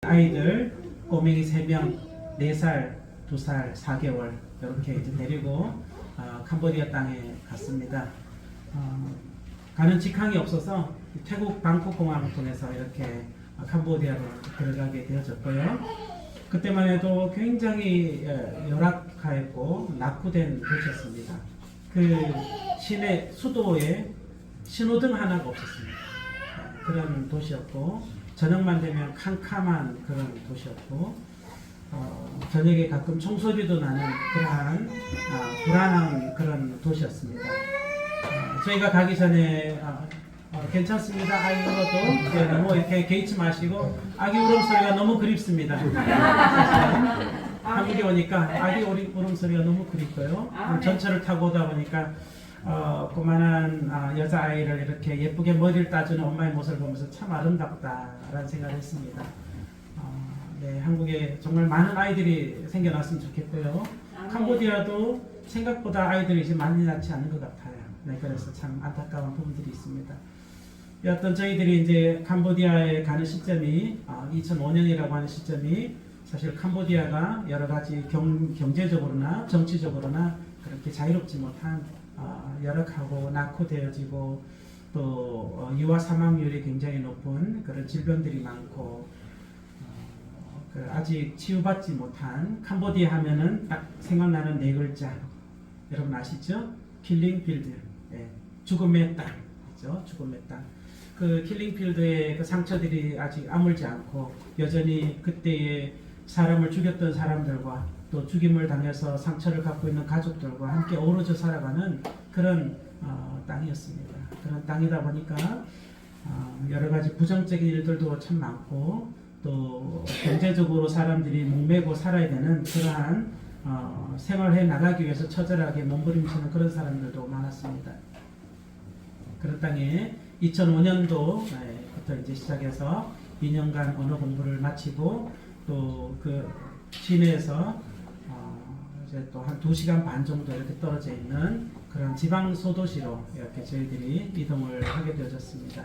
아이들 꼬맹이 3명 4살, 2살, 4개월 이렇게 이제 데리고 캄보디아 땅에 갔습니다. 가는 직항이 없어서 태국 방콕 공항을 통해서 이렇게 캄보디아로 들어가게 되어졌고요. 그때만 해도 굉장히 열악하였고 낙후된 도시였습니다. 그 시내 수도에 신호등 하나가 없었습니다. 그런 도시였고 저녁만 되면 캄캄한 그런 도시였고 저녁에 가끔 총소리도 나는 그러한 불안한 그런 도시였습니다. 저희가 가기 전에 괜찮습니다. 아기 울어도 너무 이렇게 개의치 마시고 아기 울음소리가 너무 그립습니다. 한국에 오니까 아기 울음소리가 너무 그립고요. 전철을 타고 오다 보니까 꼬만한 여자아이를 이렇게 예쁘게 머리를 따주는 엄마의 모습을 보면서 참 아름답다라는 생각을 했습니다. 네, 한국에 정말 많은 아이들이 생겨났으면 좋겠고요. 캄보디아도 생각보다 아이들이 이제 많이 낳지 않은 것 같아요. 네, 그래서 참 안타까운 부분들이 있습니다. 여하튼 저희들이 이제 캄보디아에 가는 시점이 2005년이라고 하는 시점이 사실 캄보디아가 여러 가지 경제적으로나 정치적으로나 그렇게 자유롭지 못한 열악하고 낙후되어지고 또 유아 사망률이 굉장히 높은 그런 질병들이 많고 아직 치유받지 못한 캄보디아 하면은 딱 생각나는 4글자 여러분 아시죠? 킬링 필드, 죽음의 땅, 그렇죠? 죽음의 땅. 그 킬링 필드의 그 상처들이 아직 아물지 않고 여전히 그때의 사람을 죽였던 사람들과 또 죽임을 당해서 상처를 갖고 있는 가족들과 함께 어우러져 살아가는 그런 땅이었습니다. 그런 땅이다 보니까 여러 가지 부정적인 일들도 참 많고 또 경제적으로 사람들이 목매고 살아야 되는 그러한 생활해 나가기 위해서 처절하게 몸부림치는 그런 사람들도 많았습니다. 그런 땅에 2005년도부터 이제 시작해서 2년간 언어 공부를 마치고 또 그 시내에서 이제 또 한 2시간 반 정도 이렇게 떨어져 있는 그런 지방 소도시로 이렇게 저희들이 이동을 하게 되어졌습니다.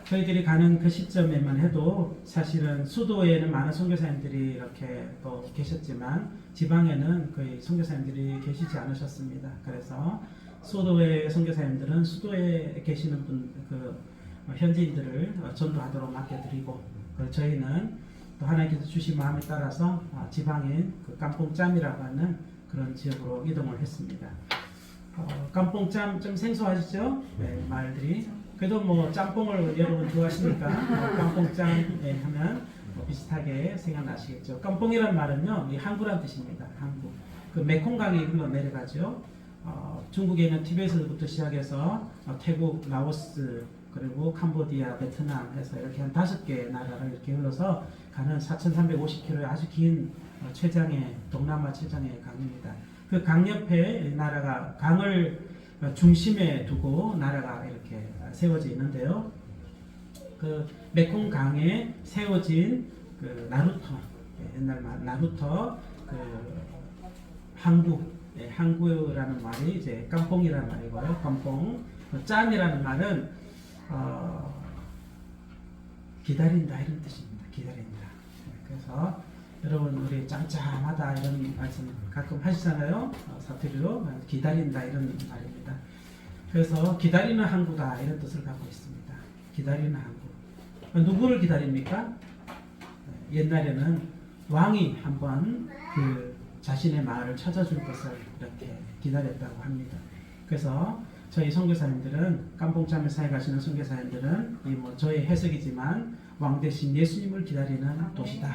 저희들이 가는 그 시점에만 해도 사실은 수도에는 많은 선교사님들이 이렇게 또 계셨지만 지방에는 거의 선교사님들이 계시지 않으셨습니다. 그래서 수도의 선교사님들은 수도에 계시는 그 현지인들을 전도하도록 맡겨드리고 저희는 또 하나님께서 주신 마음에 따라서 지방인 그 깜뽕짬이라고 하는 그런 지역으로 이동을 했습니다. 깜뽕짬 좀 생소하시죠? 네, 말들이. 그래도 뭐 짬뽕을 여러분 좋아하시니까 깜뽕짬 하면 비슷하게 생각나시겠죠. 깜뽕이란 말은요, 이 항구란 뜻입니다. 항구. 그 메콩강이 흘러 내려가죠. 중국에 있는 티베트부터 시작해서 태국, 라오스, 그리고 캄보디아, 베트남 해서 이렇게 한 5개 나라를 이렇게 흘러서 가는 4,350km의 아주 긴 최장의 동남아 최장의 강입니다. 그 강 옆에 나라가 강을 중심에 두고 나라가 이렇게 세워져 있는데요. 그 메콩 강에 세워진 그 나루터, 옛날 말 나루터 그 항구, 항구라는 말이 이제 깜뽕이라는 말이고요. 깜뽕. 짬이라는 말은 기다린다 이런 뜻입니다. 기다린다. 그래서 여러분 우리 짬짬하다 이런 말씀 가끔 하시잖아요. 사투리로 기다린다 이런 말입니다. 그래서 기다리는 항구다 이런 뜻을 갖고 있습니다. 기다리는 항구. 누구를 기다립니까? 옛날에는 왕이 한번 그 자신의 마을을 찾아줄 것을 이렇게 기다렸다고 합니다. 그래서 저희 선교사님들은 깜봉짬에 사에 가시는 선교사님들은 이 뭐 저의 해석이지만 왕 대신 예수님을 기다리는 도시다.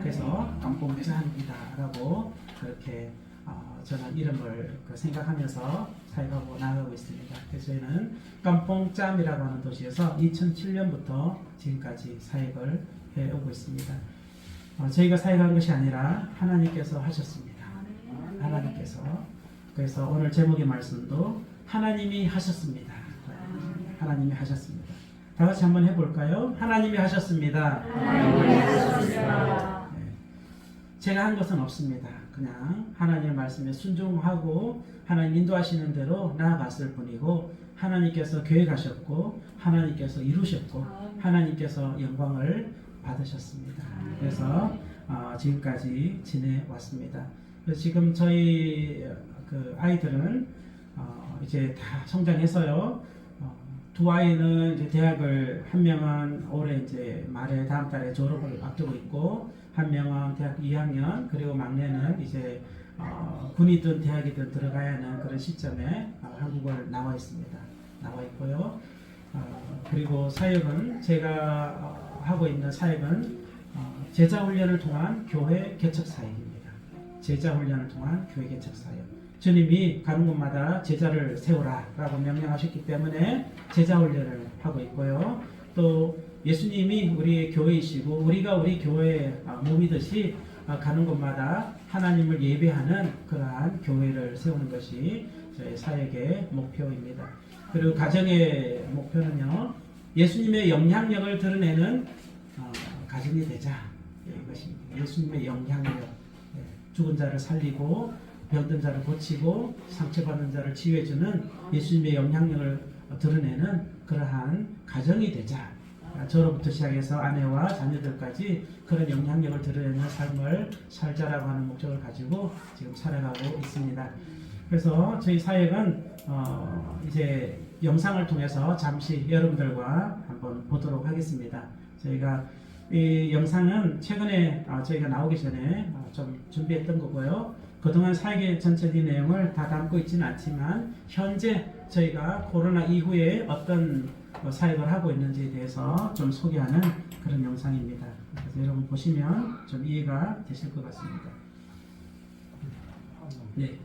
그래서 깜봉짬이다라고 그렇게 저는 이름을 생각하면서 사역하고 나아가고 있습니다. 그래서 저희는 깜봉짬이라고 하는 도시에서 2007년부터 지금까지 사역을 해오고 있습니다. 저희가 사역한 것이 아니라 하나님께서 하셨습니다. 하나님께서. 그래서 오늘 제목의 말씀도 하나님이 하셨습니다. 하나님이 하셨습니다. 다 같이 한번 해볼까요? 하나님이 하셨습니다. 하나님이 하셨습니다. 네. 제가 한 것은 없습니다. 그냥 하나님의 말씀에 순종하고 하나님 인도하시는 대로 나아갔을 뿐이고 하나님께서 계획하셨고 하나님께서 이루셨고 하나님께서 영광을 받으셨습니다. 그래서 지금까지 지내왔습니다. 그래서 지금 저희 그 아이들은 이제 다 성장해서요. 두 아이는 이제 대학을, 한 명은 올해 이제 말에 다음 달에 졸업을 앞두고 있고, 한 명은 대학 2학년, 그리고 막내는 이제 군이든 대학이든 들어가야 하는 그런 시점에 한국을 나와 있습니다. 나와 있고요. 그리고 사역은 제가 하고 있는 사역은 제자 훈련을 통한 교회 개척 사역입니다. 제자 훈련을 통한 교회 개척 사역. 주님이 가는 곳마다 제자를 세우라라고 명령하셨기 때문에 제자 훈련을 하고 있고요. 또 예수님이 우리의 교회이시고 우리가 우리 교회의 몸이듯이 가는 곳마다 하나님을 예배하는 그러한 교회를 세우는 것이 저희 사역의 목표입니다. 그리고 가정의 목표는요, 예수님의 영향력을 드러내는 가정이 되자, 이것입니다. 예수님의 영향력, 죽은 자를 살리고 병든 자를 고치고 상처받는 자를 치유해주는 예수님의 영향력을 드러내는 그러한 가정이 되자. 저로부터 시작해서 아내와 자녀들까지 그런 영향력을 드러내는 삶을 살자라고 하는 목적을 가지고 지금 살아가고 있습니다. 그래서 저희 사역은 이제 영상을 통해서 잠시 여러분들과 한번 보도록 하겠습니다. 저희가 이 영상은 최근에 저희가 나오기 전에 좀 준비했던 거고요. 그동안 사역의 전체적인 내용을 다 담고 있지는 않지만 현재 저희가 코로나 이후에 어떤 사역을 하고 있는지에 대해서 좀 소개하는 그런 영상입니다. 그래서 여러분 보시면 좀 이해가 되실 것 같습니다. 네.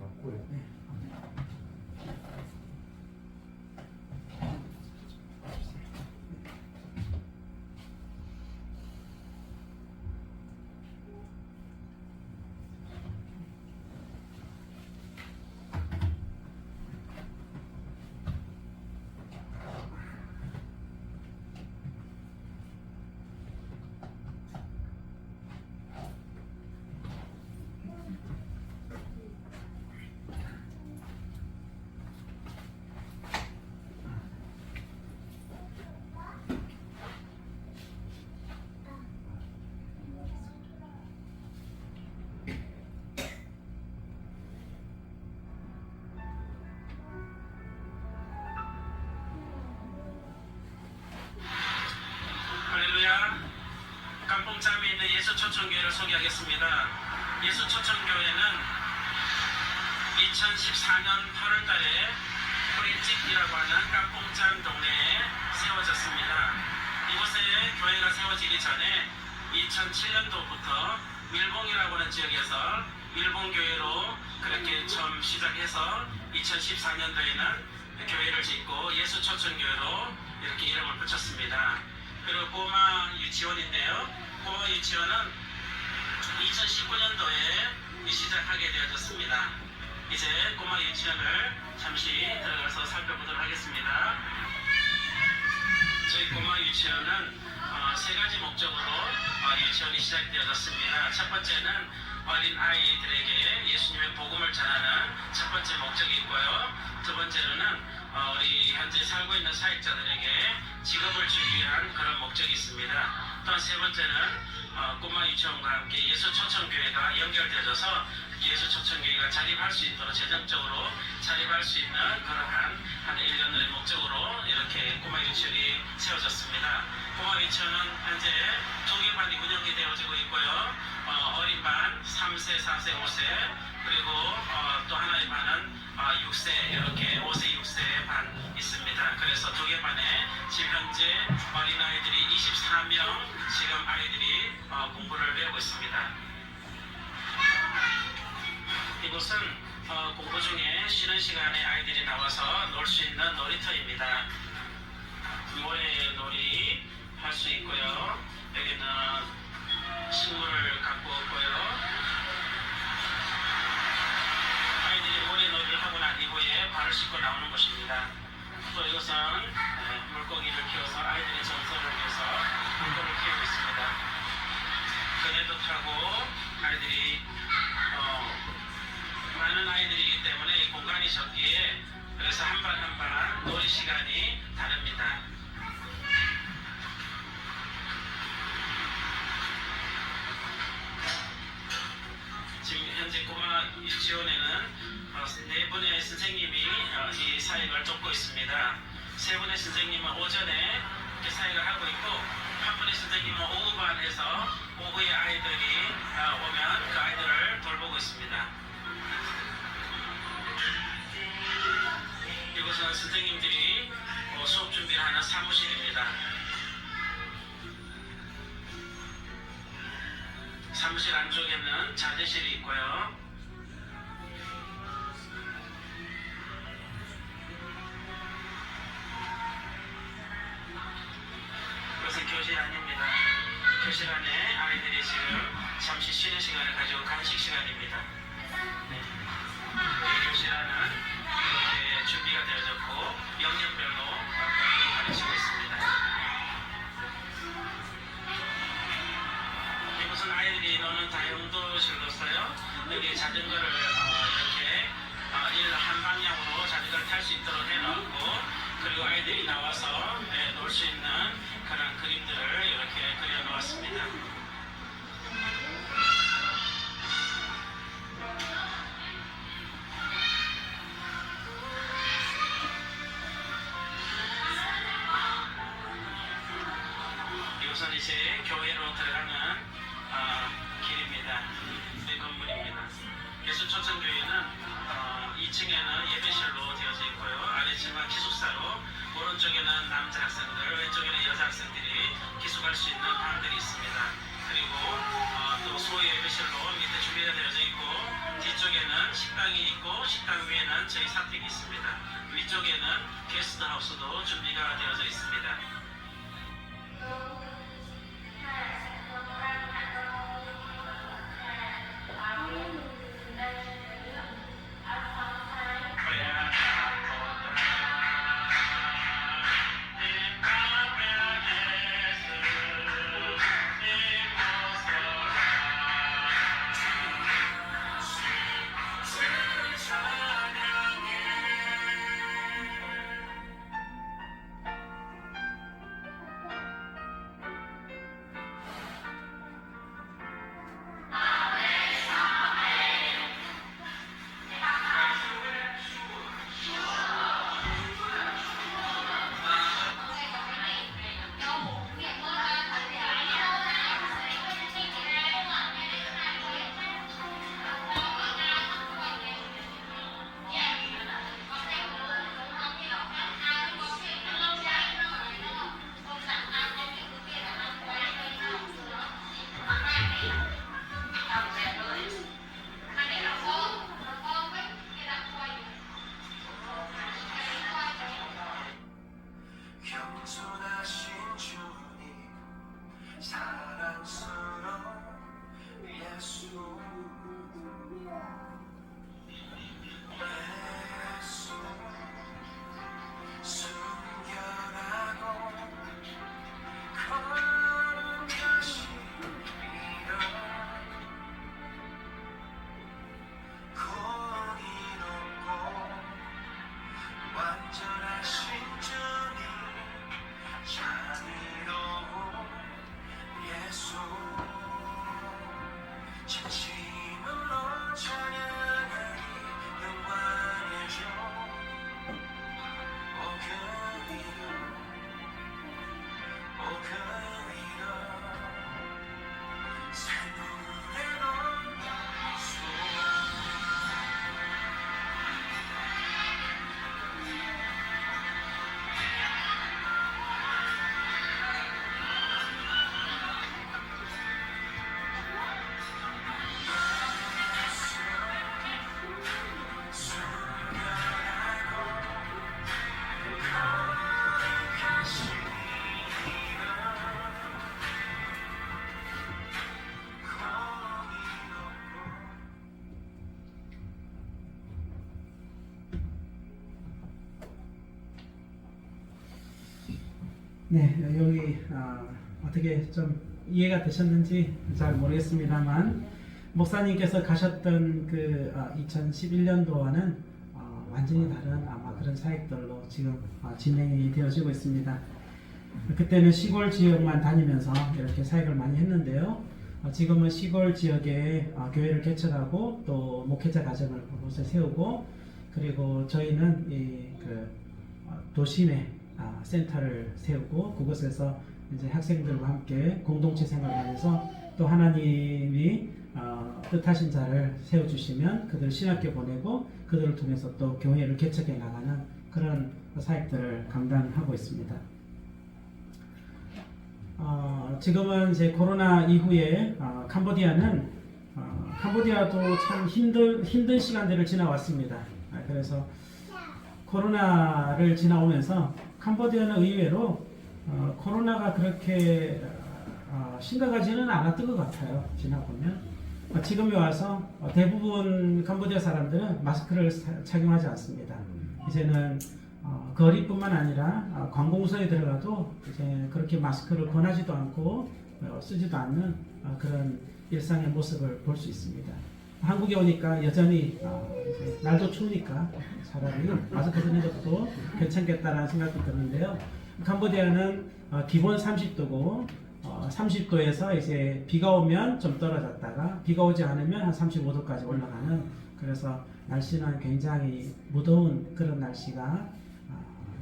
깜뽕짬에 있는 예수초청교회를 소개하겠습니다. 예수초청교회는 2014년 8월달에 프린집이라고 하는 깜뽕짬 동네에 세워졌습니다. 이곳에 교회가 세워지기 전에 2007년도부터 밀봉이라고 하는 지역에서 밀봉교회로 그렇게 처음 시작해서 2014년도에는 교회를 짓고 예수초청교회로 이렇게 이름을 붙였습니다. 그리고 꼬마 유치원인데요. 꼬마 유치원은 2019년도에 시작하게 되어졌습니다. 이제 꼬마 유치원을 잠시 들어가서 살펴보도록 하겠습니다. 저희 꼬마 유치원은 세 가지 목적으로 유치원이 시작되어졌습니다. 첫 번째는 어린 아이들에게 예수님의 복음을 전하는 첫 번째 목적이 있고요. 두 번째로는 우리 현재 살고 있는 사역자들에게 직업을 주기 위한 그런 목적이 있습니다. 또한 세 번째는 꼬마 유치원과 함께 예수초청교회가 연결되어져서 예수초청교회가 자립할 수 있도록 재정적으로 자립할 수 있는 그러한 한 1년의 목적으로 이렇게 꼬마 유치원이 세워졌습니다. 꼬마 유치원은 현재 2개 반이 운영이 되어지고 있고요. 어린 반 3세, 4세, 5세 그리고 또 하나의 반은 6세 이렇게 5세, 6세 반 있습니다. 그래서 2개 반에 지금 현재 어린아이들이 24명 지금 아이들이 공부를 배우고 있습니다. 이곳은 공부 중에 쉬는 시간에 아이들이 나와서 놀 수 있는 놀이터입니다. 모래놀이 할 수 있고요. 여기는 식물을 갖고 있고요. 아이들이 모래놀이를 하고 난 이후에 발을 씻고 나오는 곳입니다. 또 이것은 물고기를 키워서 아이들의 정서를 위해서 물고기를 키우고 있습니다. 그네도 타고 아이들이 많은 아이들이기 때문에 이 공간이 적기에 그래서 한 반 한 반 놀이 시간이 다릅니다. 사역을 돕고 있습니다. 세 분의 선생님은 오전에 이렇게 사역을 하고 있고 한 분의 선생님은 오후 반에서 오후에 아이들이 오면 그 아이들을 돌보고 있습니다. 이곳은 선생님들이 수업 준비를 하는 사무실입니다. 사무실 안쪽에는 자재실이 있고요. 이것은 교실 안입니다. 교실 안에 아이들이 지금 잠시 쉬는 시간을 가지고 간식 시간입니다. 네. 이 교실 안은 이렇게 준비가 되어졌고 영역별로 가르치고 있습니다. 이곳은 아이들이 노는 다용도실로서요. 여기 자전거를 이렇게 한 방향으로 자전거를 탈 수 있도록 해놓고 그리고 아이들이 나와서 놀 수 있는 그런 그림들을 이렇게 그려 놓았습니다. 이곳은 이제 교회로 들어가는 길입니다. 이 건물입니다. 예수초청교회는 2층에는 예배실로 되어져 있고요. 아래층은 기숙사로 오른쪽에는 남자 학생들, 왼쪽에는 여자 학생들이 기숙할 수 있는 방들이 있습니다. 그리고 또 소위 예배실로 밑에 준비가 되어져 있고 뒤쪽에는 식당이 있고 식당 위에는 저희 사택이 있습니다. 위쪽에는 게스트하우스도 준비가 되어져 있습니다. 네, 여기 어떻게 좀 이해가 되셨는지 잘 모르겠습니다만 목사님께서 가셨던 그 2011년도와는 완전히 다른 아마 그런 사역들로 지금 진행이 되어지고 있습니다. 그때는 시골 지역만 다니면서 이렇게 사역을 많이 했는데요. 지금은 시골 지역에 교회를 개척하고 또 목회자 가정을 그곳에 세우고 그리고 저희는 도심에 센터를 세우고 그곳에서 이제 학생들과 함께 공동체 생활을 하면서 또 하나님이 뜻하신 자를 세워주시면 그들을 신학교 보내고 그들을 통해서 또 교회를 개척해 나가는 그런 사역들을 감당하고 있습니다. 지금은 이제 코로나 이후에 캄보디아도 참 힘든 시간들을 지나왔습니다. 그래서 코로나를 지나오면서 캄보디아는 의외로 코로나가 그렇게 심각하지는 않았던 것 같아요. 지나보면 지금에 와서 대부분 캄보디아 사람들은 마스크를 착용하지 않습니다. 이제는 거리뿐만 아니라 관공서에 들어가도 이제 그렇게 마스크를 권하지도 않고 쓰지도 않는 그런 일상의 모습을 볼 수 있습니다. 한국에 오니까 여전히 이제 날도 추우니까 차라리 마스크 쓰는 것도 괜찮겠다라는 생각이 드는데요. 캄보디아는 기본 30도고 30도에서 이제 비가 오면 좀 떨어졌다가 비가 오지 않으면 한 35도까지 올라가는, 그래서 날씨는 굉장히 무더운 그런 날씨가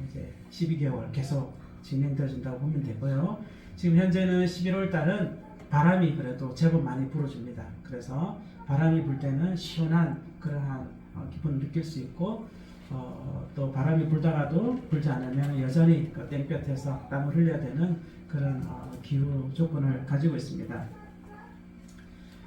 이제 12개월 계속 진행되어진다고 보면 되고요. 지금 현재는 11월 달은 바람이 그래도 제법 많이 불어줍니다. 그래서 바람이 불 때는 시원한 그러한 기분을 느낄 수 있고 또 바람이 불다가도 불지 않으면 여전히 그 땡볕에서 땀을 흘려야 되는 그런 기후 조건을 가지고 있습니다.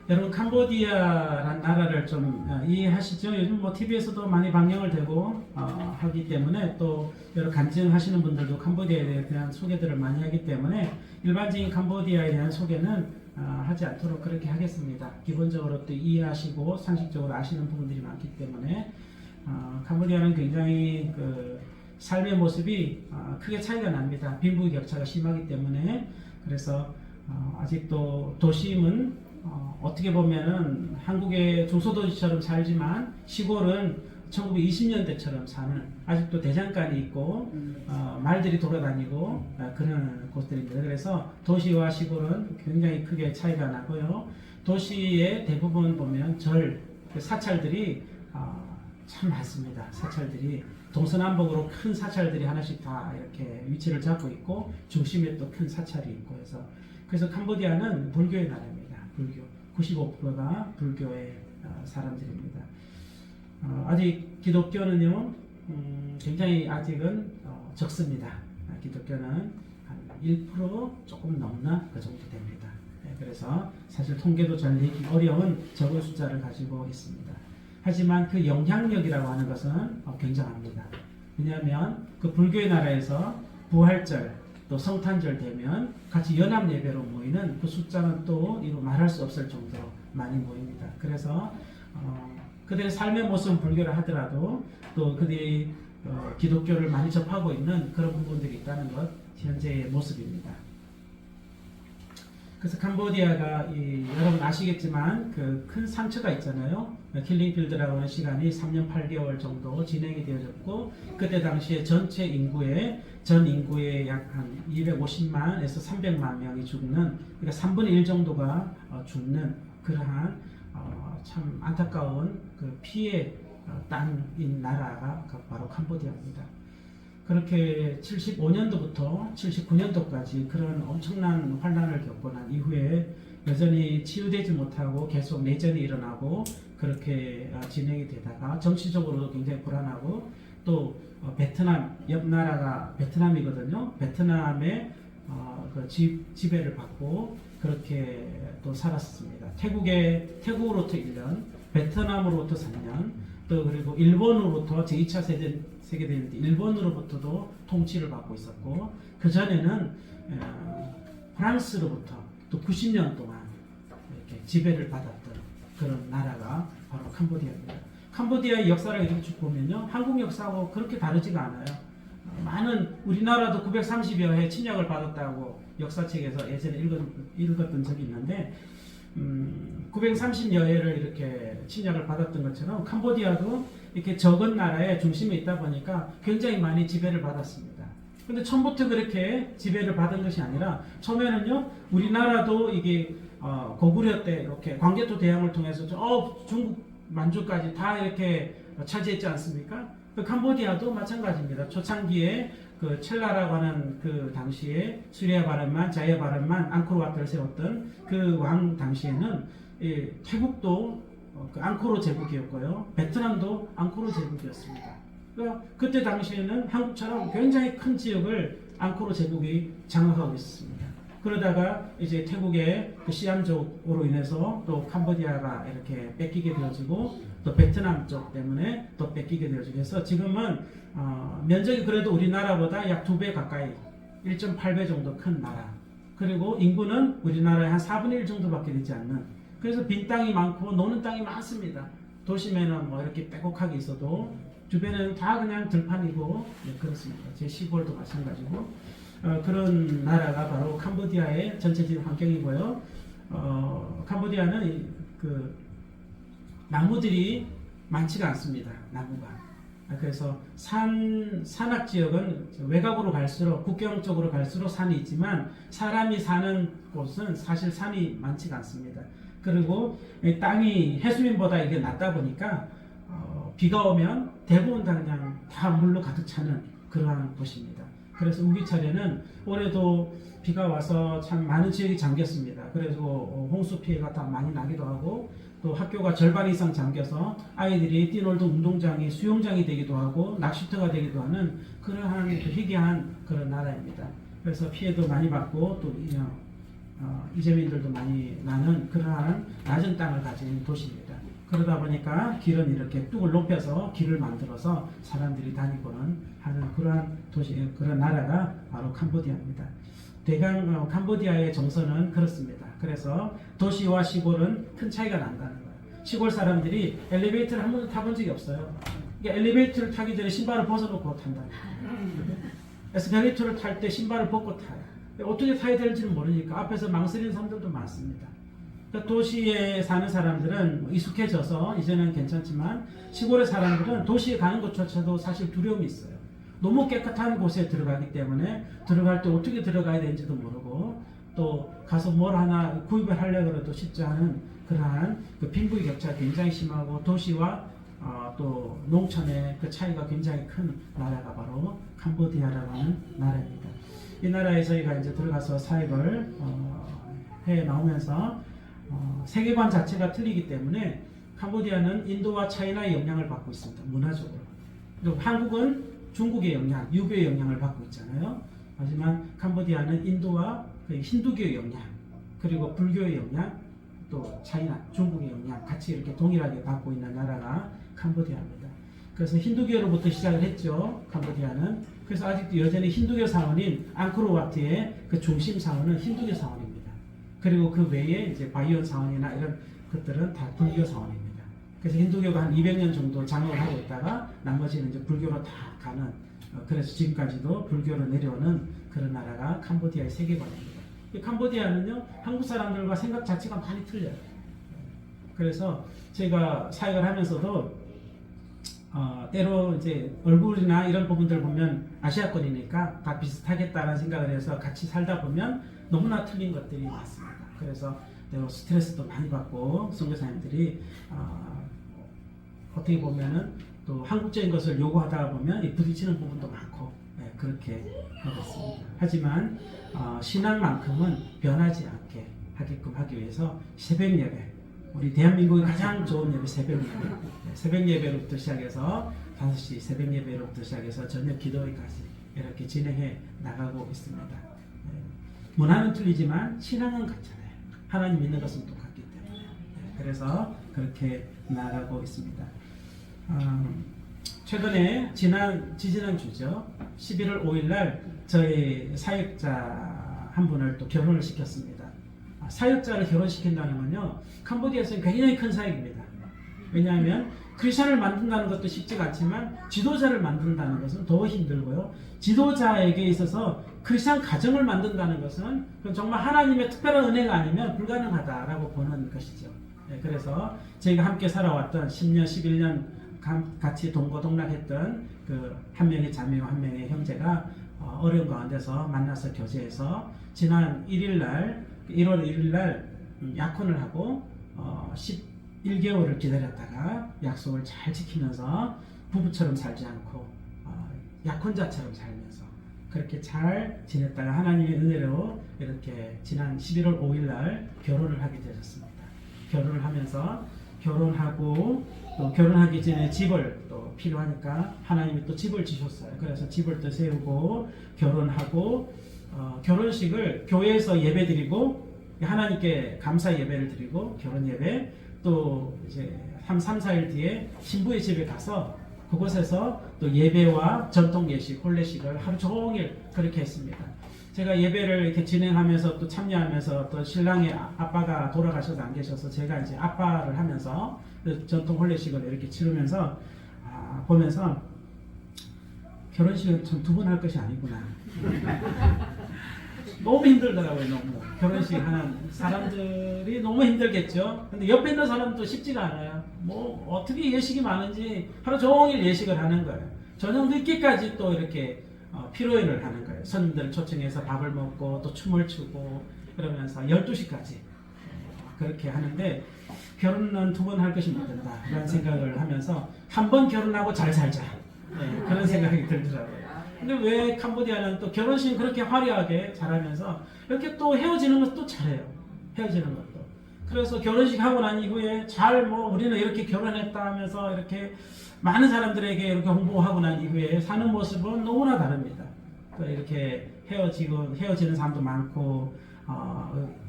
여러분 캄보디아란 나라를 좀 이해하시죠? 요즘 뭐 TV에서도 많이 방영을 되고 하기 때문에 또 여러 간증하시는 분들도 캄보디아에 대한 소개들을 많이 하기 때문에 일반적인 캄보디아에 대한 소개는 하지 않도록 그렇게 하겠습니다. 기본적으로 또 이해하시고 상식적으로 아시는 부분들이 많기 때문에 캄보디아는 굉장히 그 삶의 모습이 크게 차이가 납니다. 빈부격차가 심하기 때문에. 그래서 아직도 도심은 어떻게 보면은 한국의 중소도시처럼 살지만 시골은 1920년대처럼 사는, 아직도 대장간이 있고 말들이 돌아다니고 그런 곳들입니다. 그래서 도시와 시골은 굉장히 크게 차이가 나고요. 도시의 대부분 보면 사찰들이 참 많습니다. 사찰들이 동서남북으로 큰 사찰들이 하나씩 다 이렇게 위치를 잡고 있고 중심에 또 큰 사찰이 있고 해서, 그래서 캄보디아는 불교의 나라입니다. 불교 95%가 불교의 사람들입니다. 아직 기독교는요 굉장히 아직은 적습니다. 기독교는 한 1% 조금 넘나 그 정도 됩니다. 그래서 사실 통계도 잘 내기 어려운 적은 숫자를 가지고 있습니다. 하지만 그 영향력이라고 하는 것은 굉장합니다. 왜냐하면 그 불교의 나라에서 부활절 또 성탄절 되면 같이 연합 예배로 모이는 그 숫자는 또 이거 말할 수 없을 정도로 많이 모입니다. 그래서 그들의 삶의 모습은 불교를 하더라도 또 그들이 기독교를 많이 접하고 있는 그런 부분들이 있다는 것 현재의 모습입니다. 그래서 캄보디아가 여러분 아시겠지만 그 큰 상처가 있잖아요. 킬링필드라고 하는 시간이 3년 8개월 정도 진행이 되어졌고 그때 당시에 전체 인구의 약 한 250만에서 300만 명이 죽는, 그러니까 3분의 1 정도가 죽는 그러한 참 안타까운 그 피해 땅인 나라가 바로 캄보디아입니다. 그렇게 75년도부터 79년도까지 그런 엄청난 환란을 겪고 난 이후에 여전히 치유되지 못하고 계속 내전이 일어나고 그렇게 진행이 되다가 정치적으로도 굉장히 불안하고 또 베트남, 옆 나라가 베트남이거든요. 베트남의 그 지배를 받고 그렇게 또 살았습니다. 태국으로부터 1년, 베트남으로부터 3년, 또 그리고 일본으로부터 제2차 세계대전 때 일본으로부터도 통치를 받고 있었고 그 전에는 프랑스로부터 또 90년 동안 이렇게 지배를 받았던 그런 나라가 바로 캄보디아입니다. 캄보디아의 역사를 이렇게 쭉 보면요, 한국 역사하고 그렇게 다르지가 않아요. 많은 우리나라도 930여 해 침략을 받았다고 역사책에서 예전에 읽었던 적이 있는데 930여 해를 이렇게 침략을 받았던 것처럼 캄보디아도 이렇게 적은 나라의 중심에 있다 보니까 굉장히 많이 지배를 받았습니다. 근데 처음부터 그렇게 지배를 받은 것이 아니라 처음에는요 우리나라도 이게 고구려 때 이렇게 광개토 대왕을 통해서 중국 만주까지 다 이렇게 차지했지 않습니까? 그 캄보디아도 마찬가지입니다. 초창기에 그 첼라라고 하는 그 당시에 수리아 바란만, 자이아 바란만 앙코르와트를 세웠던 그 왕 당시에는 태국도 그 앙코르 제국이었고요. 베트남도 앙코르 제국이었습니다. 그러니까 그때 당시에는 한국처럼 굉장히 큰 지역을 앙코르 제국이 장악하고 있었습니다. 그러다가 이제 태국의 그 시암족으로 인해서 또 캄보디아가 이렇게 뺏기게 되어지고 또 베트남 쪽 때문에 또 뺏기게 되어지고 해서 지금은 면적이 그래도 우리나라보다 약 2배 가까이 1.8배 정도 큰 나라, 그리고 인구는 우리나라의 한 4분의 1 정도밖에 되지 않는, 그래서 빈 땅이 많고 노는 땅이 많습니다. 도심에는 뭐 이렇게 빼곡하게 있어도 주변에는 다 그냥 들판이고 그렇습니다. 제 시골도 마찬가지고 그런 나라가 바로 캄보디아의 전체적인 환경이고요. 캄보디아는 그 나무들이 많지가 않습니다. 나무가. 그래서 산악 지역은 외곽으로 갈수록, 국경 쪽으로 갈수록 산이 있지만 사람이 사는 곳은 사실 산이 많지가 않습니다. 그리고 땅이 해수면보다 이게 낮다 보니까 비가 오면 대부분 다 그냥 다 물로 가득 차는 그러한 곳입니다. 그래서 우기철에는 올해도 비가 와서 참 많은 지역이 잠겼습니다. 그래서 홍수 피해가 다 많이 나기도 하고, 또 학교가 절반 이상 잠겨서 아이들이 뛰놀던 운동장이 수영장이 되기도 하고 낚시터가 되기도 하는 그러한 그 희귀한 그런 나라입니다. 그래서 피해도 많이 받고 또 이재민들도 많이 나는 그러한 낮은 땅을 가진 도시입니다. 그러다 보니까 길은 이렇게 뚝을 높여서 길을 만들어서 사람들이 다니고는 하는 그러한 도시, 그런 나라가 바로 캄보디아입니다. 대강 캄보디아의 정서는 그렇습니다. 그래서 도시와 시골은 큰 차이가 난다는 거예요. 시골 사람들이 엘리베이터를 한 번도 타본 적이 없어요. 그러니까 엘리베이터를 타기 전에 신발을 벗어놓고 탄다. 에스컬레이터를 탈 때 신발을 벗고 타요. 어떻게 타야 될지는 모르니까 앞에서 망설이는 사람들도 많습니다. 그러니까 도시에 사는 사람들은 익숙해져서 이제는 괜찮지만 시골의 사람들은 도시에 가는 것조차도 사실 두려움이 있어요. 너무 깨끗한 곳에 들어가기 때문에 들어갈 때 어떻게 들어가야 되는지도 모르고, 또 가서 뭘 하나 구입을 하려고 해도 쉽지 않은 그러한 그 빈부의 격차가 굉장히 심하고, 도시와 또 농촌의 그 차이가 굉장히 큰 나라가 바로 캄보디아라고 하는 나라입니다. 이 나라에 저희가 이제 들어가서 사역을 해 나오면서 세계관 자체가 틀리기 때문에 캄보디아는 인도와 차이나의 영향을 받고 있습니다. 문화적으로. 그리고 한국은 중국의 영향, 유교의 영향을 받고 있잖아요. 하지만 캄보디아는 인도와 힌두교의 영향, 그리고 불교의 영향, 또 차이나, 중국의 영향 같이 이렇게 동일하게 받고 있는 나라가 캄보디아입니다. 그래서 힌두교로부터 시작을 했죠, 캄보디아는. 그래서 아직도 여전히 힌두교 사원인 앙코르와트의 그 중심 사원은 힌두교 사원입니다. 그리고 그 외에 이제 바이온 사원이나 이런 것들은 다 불교 사원입니다. 그래서 힌두교가 한 200년 정도 장악을 하고 있다가 나머지는 이제 불교로 다 가는, 그래서 지금까지도 불교로 내려오는 그런 나라가 캄보디아의 세계관입니다. 이 캄보디아는요, 한국 사람들과 생각 자체가 많이 틀려요. 그래서 제가 사역을 하면서도 때로 이제 얼굴이나 이런 부분들 보면 아시아권이니까 다 비슷하겠다라는 생각을 해서 같이 살다 보면 너무나 틀린 것들이 많습니다. 그래서 때로 스트레스도 많이 받고 선교사님들이 어떻게 보면은 또 한국적인 것을 요구하다 보면 부딪히는 부분도 많고, 그렇게 하고 있습니다. 하지만 신앙만큼은 변하지 않게 하게끔 하기 위해서 새벽 예배, 우리 대한민국의 가장 좋은 예배 새벽 예배, 새벽 예배로부터 시작해서 5시 새벽 예배로부터 시작해서 저녁 기도회까지 이렇게 진행해 나가고 있습니다. 문화는 틀리지만 신앙은 같잖아요. 하나님 믿는 것은 똑같기 때문에. 그래서 그렇게 나가고 있습니다. 최근에 지지난 주죠. 11월 5일 날 저희 사역자 한 분을 또 결혼을 시켰습니다. 사역자를 결혼시킨다는 건요, 캄보디아에서는 굉장히 큰 사역입니다. 왜냐하면 크리스천을 만든다는 것도 쉽지가 않지만 지도자를 만든다는 것은 더 힘들고요. 지도자에게 있어서 크리스천 가정을 만든다는 것은 정말 하나님의 특별한 은혜가 아니면 불가능하다라고 보는 것이죠. 그래서 저희가 함께 살아왔던 10년, 11년 같이 동고동락했던 그 한 명의 자매와 한 명의 형제가 어려운 가운데서 만나서 교제해서 지난 1월 1일 날 약혼을 하고 1개월을 기다렸다가 약속을 잘 지키면서 부부처럼 살지 않고 약혼자처럼 살면서 그렇게 잘 지냈다가 하나님의 은혜로 이렇게 지난 11월 5일 날 결혼을 하게 되었습니다. 결혼을 하면서 결혼하고 또 결혼하기 전에 집을 또 필요하니까 하나님이 또 집을 주셨어요. 그래서 집을 또 세우고 결혼하고 결혼식을 교회에서 예배드리고 하나님께 감사 예배를 드리고 결혼 예배 또 이제 3, 4일 뒤에 신부의 집에 가서 그곳에서 또 예배와 전통 예식, 혼례식을 하루 종일 그렇게 했습니다. 제가 예배를 이렇게 진행하면서 또 참여하면서 또 신랑의 아빠가 돌아가셔서 안 계셔서 제가 이제 아빠를 하면서 전통 혼례식을 이렇게 치르면서 보면서 결혼식은 참 두 번 할 것이 아니구나. 너무 힘들더라고요. 너무 결혼식 하는 사람들이 너무 힘들겠죠. 근데 옆에 있는 사람도 쉽지가 않아요. 뭐 어떻게 예식이 많은지 하루 종일 예식을 하는 거예요. 저녁 늦게까지 또 이렇게 피로연을 하는 거예요. 손님들을 초청해서 밥을 먹고 또 춤을 추고 그러면서 12시까지 그렇게 하는데 결혼은 두 번 할 것이 못 된다 이런 생각을 하면서 한 번 결혼하고 잘 살자 그런 생각이 들더라고요. 근데 왜 캄보디아는 또 결혼식 그렇게 화려하게 잘하면서 이렇게 또 헤어지는 것도 잘해요. 헤어지는 것도. 그래서 결혼식 하고 난 이후에 우리는 이렇게 결혼했다 하면서 이렇게 많은 사람들에게 이렇게 홍보하고 난 이후에 사는 모습은 너무나 다릅니다. 이렇게 헤어지는 사람도 많고,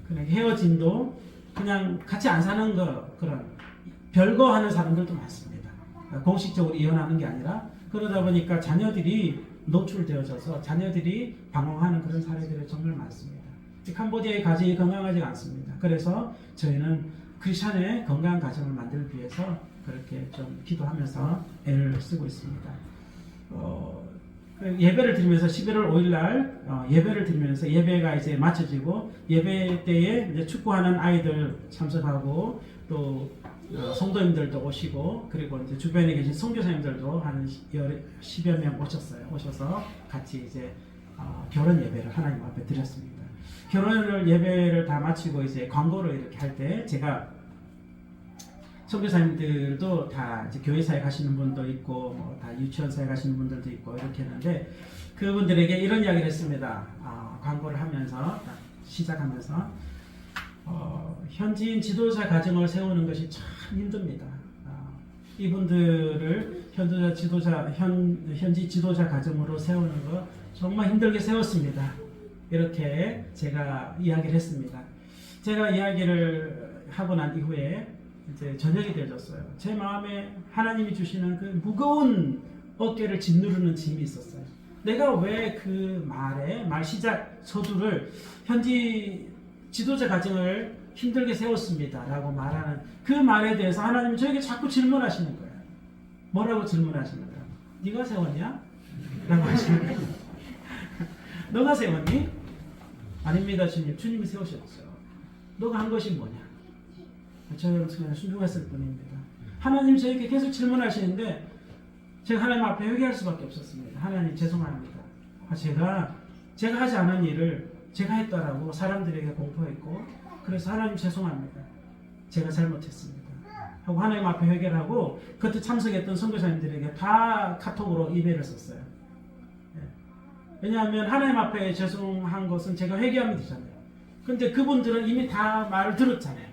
그냥 헤어짐도 그냥 같이 안 사는 그런 별거 하는 사람들도 많습니다. 공식적으로 이혼하는 게 아니라 그러다 보니까 자녀들이 노출되어져서 자녀들이 방황하는 그런 사례들이 정말 많습니다. 캄보디아의 가정이 건강하지 않습니다. 그래서 저희는 크리스천의 건강한 가정을 만들기 위해서 그렇게 좀 기도하면서 애를 쓰고 있습니다. 예배를 드리면서 11월 5일 날 예배를 드리면서 예배가 이제 마쳐지고 예배 때에 이제 축구하는 아이들 참석하고 또 성도님들도 오시고 그리고 이제 주변에 계신 선교사님들도 한 10여 명 오셔서 같이 이제 결혼 예배를 하나님 앞에 드렸습니다. 결혼 예배를 다 마치고 이제 광고를 이렇게 할 때 제가 선교사님들도 다 이제 교회사에 가시는 분도 있고 뭐 다 유치원사에 가시는 분들도 있고 이렇게 했는데 그분들에게 이런 이야기를 했습니다. 광고를 하면서 시작하면서 현지인 지도자 가정을 세우는 것이 참 힘듭니다. 이분들을 현지 지도자 가정으로 세우는 거 정말 힘들게 세웠습니다. 이렇게 제가 이야기를 했습니다. 제가 이야기를 하고 난 이후에 이제 저녁이 되어졌어요. 제 마음에 하나님이 주시는 그 무거운 어깨를 짓누르는 짐이 있었어요. 내가 왜 그 말 시작 서두를 현지 지도자 가정을 힘들게 세웠습니다 라고 말하는 그 말에 대해서 하나님은 저에게 자꾸 질문하시는 거예요. 뭐라고 질문하시는 거예요? 네가 세웠냐? 라고 하시는 거예요. 너가 세웠니? 아닙니다 주님. 주님이 세우셨죠. 너가 한 것이 뭐냐? 저는 그냥 순종했을 뿐입니다. 하나님 저에게 계속 질문하시는데 제가 하나님 앞에 회개할 수밖에 없었습니다. 하나님 죄송합니다. 제가 하지 않은 일을 제가 했다라고 사람들에게 공포했고 그래서 하나님 죄송합니다. 제가 잘못했습니다. 하고 하나님 앞에 회개를 하고 그때 참석했던 선교사님들에게 다 카톡으로 이메일을 썼어요. 왜냐하면 하나님 앞에 죄송한 것은 제가 회개하면 되잖아요. 근데 그분들은 이미 다 말을 들었잖아요.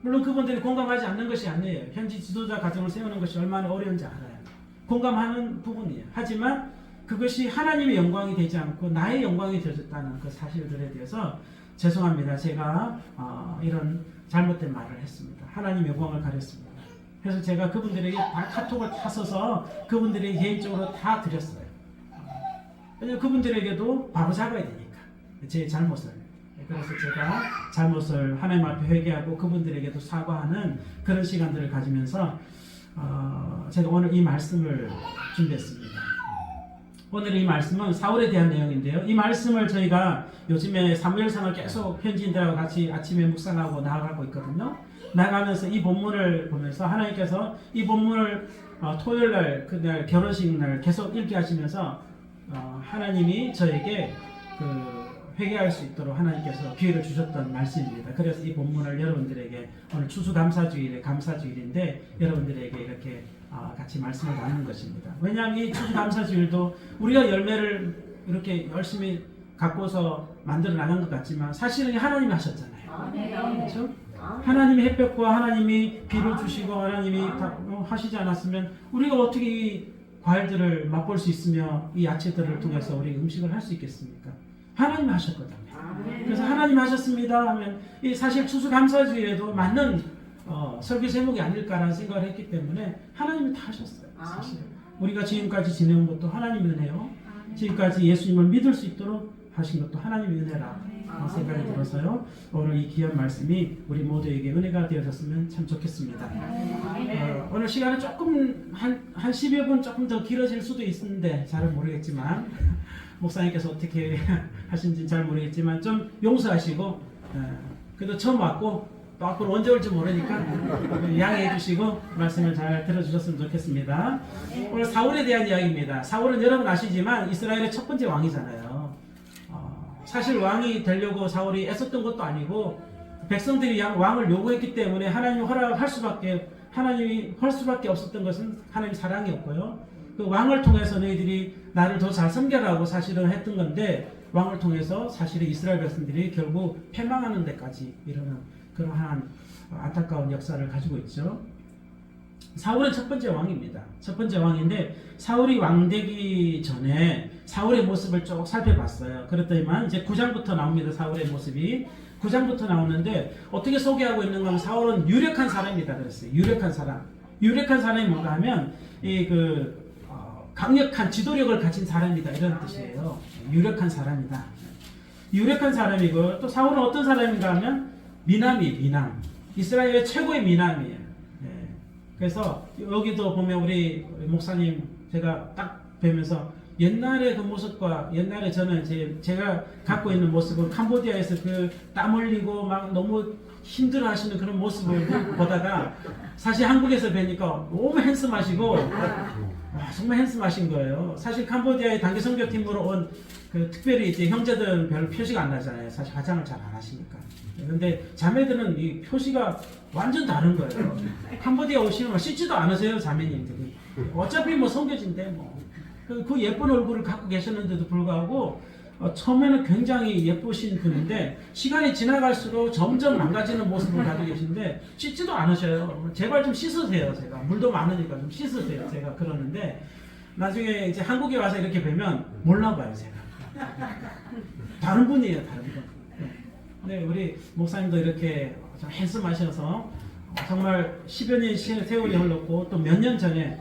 물론 그분들이 공감하지 않는 것이 아니에요. 현지 지도자 가정을 세우는 것이 얼마나 어려운지 알아요. 공감하는 부분이에요. 하지만 그것이 하나님의 영광이 되지 않고 나의 영광이 되어졌다는 그 사실들에 대해서 죄송합니다. 제가 이런 잘못된 말을 했습니다. 하나님의 영광을 가렸습니다. 그래서 제가 그분들에게 다 카톡을 다 써서 그분들에게 개인적으로 다 드렸어요. 왜냐하면 그분들에게도 바로 잡아야 되니까 제 잘못을. 그래서 제가 잘못을 하나님 앞에 회개하고 그분들에게도 사과하는 그런 시간들을 가지면서 제가 오늘 이 말씀을 준비했습니다. 오늘 이 말씀은 사울에 대한 내용인데요. 이 말씀을 저희가 요즘에 사무엘상을 계속 현지인들하고 같이 아침에 묵상하고 나아가고 있거든요. 나가면서 이 본문을 보면서 하나님께서 이 본문을 토요일날 그날 결혼식 날 계속 읽게 하시면서 하나님이 저에게 그 회개할 수 있도록 하나님께서 기회를 주셨던 말씀입니다. 그래서 이 본문을 여러분들에게 오늘 추수감사주일의 감사주일인데 여러분들에게 이렇게 같이 말씀을 나누는 것입니다. 왜냐하면 이 추수감사주일도 우리가 열매를 이렇게 열심히 갖고서 만들어 나간 것 같지만 사실은 하나님이 하셨잖아요. 그렇죠? 하나님이 햇볕과 하나님이 비를 주시고 하나님이 다 하시지 않았으면 우리가 어떻게 이 과일들을 맛볼 수 있으며 이 야채들을 통해서 우리 음식을 할 수 있겠습니까? 하나님이 하셨거든요. 그래서 하나님 하셨습니다 하면 이 사실 추수감사주일에도 맞는 설교 제목이 아닐까라는 생각을 했기 때문에 하나님이 다 하셨어요. 사실 우리가 지금까지 지내온 것도 하나님의 은혜요. 지금까지 예수님을 믿을 수 있도록 하신 것도 하나님의 은혜라 생각이 들어서요. 오늘 이 귀한 말씀이 우리 모두에게 은혜가 되어졌으면 참 좋겠습니다. 오늘 시간은 조금 한 10여 분 조금 더 길어질 수도 있는데 잘은 모르겠지만 목사님께서 어떻게 하신지 잘 모르겠지만 좀 용서하시고 그래도 처음 왔고 또 앞으로 언제 올지 모르니까 양해해 주시고 말씀을 잘 들어주셨으면 좋겠습니다. 오늘 사울에 대한 이야기입니다. 사울은 여러분 아시지만 이스라엘의 첫 번째 왕이잖아요. 사실 왕이 되려고 사울이 애썼던 것도 아니고 백성들이 왕을 요구했기 때문에 하나님이 허락할 수밖에 없었던 것은 하나님 사랑이었고요. 그 왕을 통해서 너희들이 나를 더 잘 섬겨라고 사실은 했던 건데 왕을 통해서 사실은 이스라엘 백성들이 결국 패망하는 데까지 이르는 그러한 안타까운 역사를 가지고 있죠. 사울은 첫 번째 왕입니다. 첫 번째 왕인데 사울이 왕되기 전에 사울의 모습을 쭉 살펴봤어요. 그랬더니만 이제 9장부터 나옵니다. 사울의 모습이 9장부터 나오는데 어떻게 소개하고 있는가 하면 사울은 유력한 사람이다 그랬어요. 유력한 사람. 유력한 사람이 뭔가 하면 강력한 지도력을 가진 사람이다 이런 뜻이에요. 유력한 사람이다. 유력한 사람이고 또 사울은 어떤 사람인가 하면 미남. 이스라엘의 최고의 미남이에요. 그래서 여기도 보면 우리 목사님 제가 딱 뵈면서 옛날의 그 모습과 옛날에 저는 제가 갖고 있는 모습은 캄보디아에서 그 땀 흘리고 막 너무 힘들어 하시는 그런 모습을 보다가 사실 한국에서 뵈니까 너무 핸섬하시고 정말 핸섬하신 거예요. 사실 캄보디아의 단기 선교팀으로 온 특별히 이제 형제들은 별로 표시가 안 나잖아요. 사실 화장을 잘 안 하시니까. 근데 자매들은 이 표시가 완전 다른 거예요. 캄보디아 오시면 씻지도 않으세요, 자매님들이. 어차피 뭐 성교진데 그 예쁜 얼굴을 갖고 계셨는데도 불구하고 처음에는 굉장히 예쁘신 분인데 시간이 지나갈수록 점점 망가지는 모습을 가지고 계신데 씻지도 않으셔요. 제발 좀 씻으세요. 제가 물도 많으니까 좀 씻으세요. 제가 그러는데 나중에 이제 한국에 와서 이렇게 뵈면 몰라봐요. 제가 다른 분이에요. 다른 분. 네, 우리 목사님도 이렇게 좀 핸섬하셔서 정말 10여 년 세월이 흘렀고 또 몇 년 전에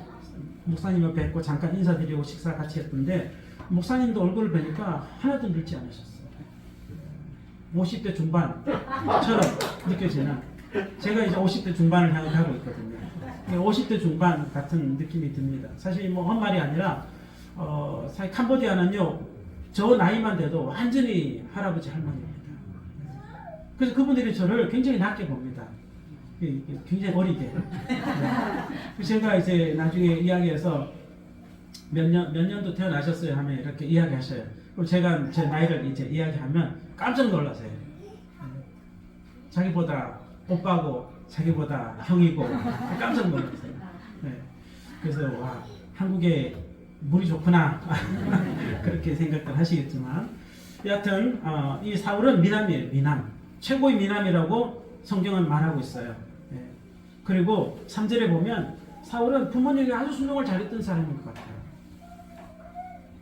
목사님을 뵙고 잠깐 인사드리고 식사 같이 했던데 목사님도 얼굴을 뵈니까 하나도 늙지 않으셨어요. 50대 중반처럼 느껴지는 제가 이제 50대 중반을 향해 가고 있거든요. 50대 중반 같은 느낌이 듭니다. 사실 뭐 헛말이 아니라 사실 캄보디아는요 저 나이만 돼도 완전히 할아버지 할머니입니다. 그래서 그분들이 저를 굉장히 낮게 봅니다. 굉장히 어리게. 제가 이제 나중에 이야기해서 몇 년도 태어나셨어요 하면 이렇게 이야기하셔요. 그리고 제가 제 나이를 이제 이야기하면 깜짝 놀라세요. 자기보다 오빠고 자기보다 형이고 깜짝 놀라세요. 그래서 와 한국에 물이 좋구나 그렇게 생각들 하시겠지만 여하튼 이 사울은 미남이에요. 미남. 최고의 미남이라고 성경은 말하고 있어요. 그리고 3절에 보면 사울은 부모님에게 아주 순종을 잘했던 사람인 것 같아요.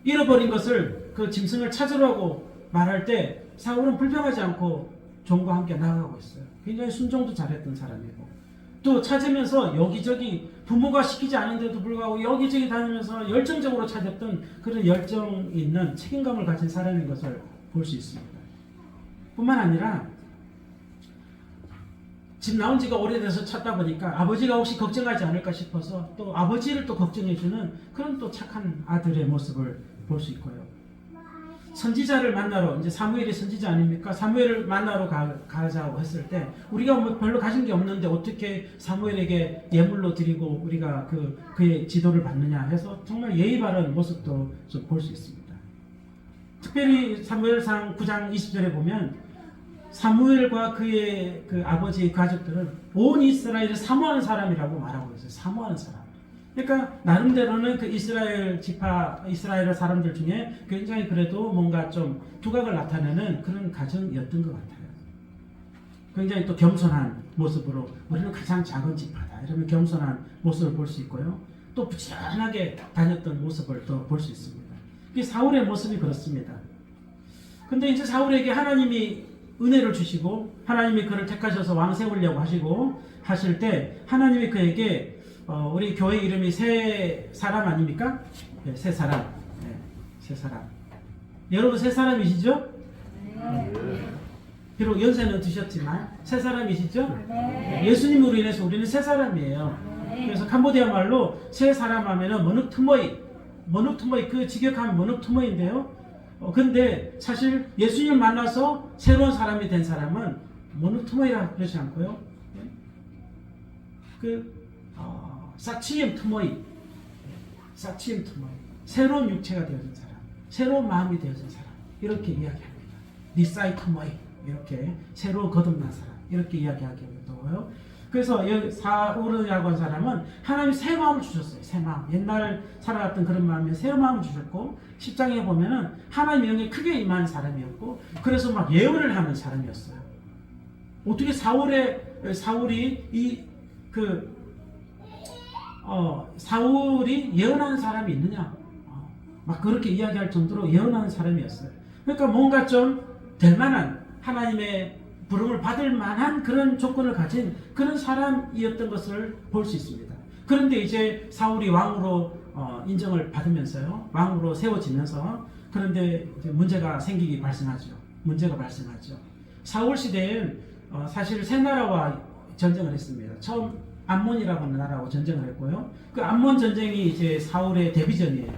잃어버린 것을 그 짐승을 찾으라고 말할 때 사울은 불평하지 않고 종과 함께 나아가고 있어요. 굉장히 순종도 잘했던 사람이고 또 찾으면서 여기저기 부모가 시키지 않은데도 불구하고 여기저기 다니면서 열정적으로 찾았던 그런 열정 있는 책임감을 가진 사람인 것을 볼 수 있습니다. 뿐만 아니라 집 나온 지가 오래돼서 찾다 보니까 아버지가 혹시 걱정하지 않을까 싶어서 또 아버지를 또 걱정해주는 그런 또 착한 아들의 모습을 볼 수 있고요. 선지자를 만나러 이제 사무엘이 선지자 아닙니까? 사무엘을 만나러 가자고 했을 때 우리가 뭐 별로 가진 게 없는데 어떻게 사무엘에게 예물로 드리고 우리가 그의 지도를 받느냐 해서 정말 예의 바른 모습도 좀 볼 수 있습니다. 특별히 사무엘상 9장 20절에 보면 사무엘과 그의 그 아버지의 가족들은 온 이스라엘을 사모하는 사람이라고 말하고 있어요. 사모하는 사람. 그러니까 나름대로는 그 이스라엘 지파, 이스라엘 사람들 중에 굉장히 그래도 뭔가 좀 두각을 나타내는 그런 가정이었던 것 같아요. 굉장히 또 겸손한 모습으로 우리는 가장 작은 지파다 이러면 겸손한 모습을 볼 수 있고요. 또 부지런하게 다녔던 모습을 또 볼 수 있습니다. 이 사울의 모습이 그렇습니다. 근데 이제 사울에게 하나님이 은혜를 주시고 하나님이 그를 택하셔서 왕 세우려고 하실 때 하나님이 그에게 우리 교회 이름이 세 사람 아닙니까? 네, 세 사람. 네, 세 사람. 여러분 세 사람이시죠? 네. 비록 연세는 드셨지만 세 사람이시죠? 네. 예수님으로 인해서 우리는 세 사람이에요. 네. 그래서 캄보디아 말로 세 사람 하면은 머누트머이 그 직역한 머누트머이인데요. 근데 사실 예수님 만나서 새로운 사람이 된 사람은 머누트머이라 그러지 않고요. 사치엠 트머이, 새로운 육체가 되어진 사람, 새로운 마음이 되어진 사람 이렇게 이야기합니다. 니사이 트머이 이렇게 새로 거듭난 사람 이렇게 이야기하고요. 그래서 사울이라고 한 사람은 하나님이 새 마음을 주셨어요. 새 마음. 옛날 살아갔던 그런 마음에 새 마음을 주셨고 10장에 보면은 하나님의 영이 크게 임한 사람이었고 그래서 막 예언을 하는 사람이었어요. 어떻게 사울이 예언하는 사람이 있느냐? 막 그렇게 이야기할 정도로 예언하는 사람이었어요. 그러니까 뭔가 좀 될 만한 하나님의 부름을 받을 만한 그런 조건을 가진 그런 사람이었던 것을 볼 수 있습니다. 그런데 이제 사울이 왕으로 인정을 받으면서요. 왕으로 세워지면서 그런데 이제 문제가 발생하죠. 사울 시대엔 사실 세 나라와 전쟁을 했습니다. 처음 암몬이라고 하는 나라하고 전쟁을 했고요. 그 암몬 전쟁이 이제 사울의 데뷔전이에요.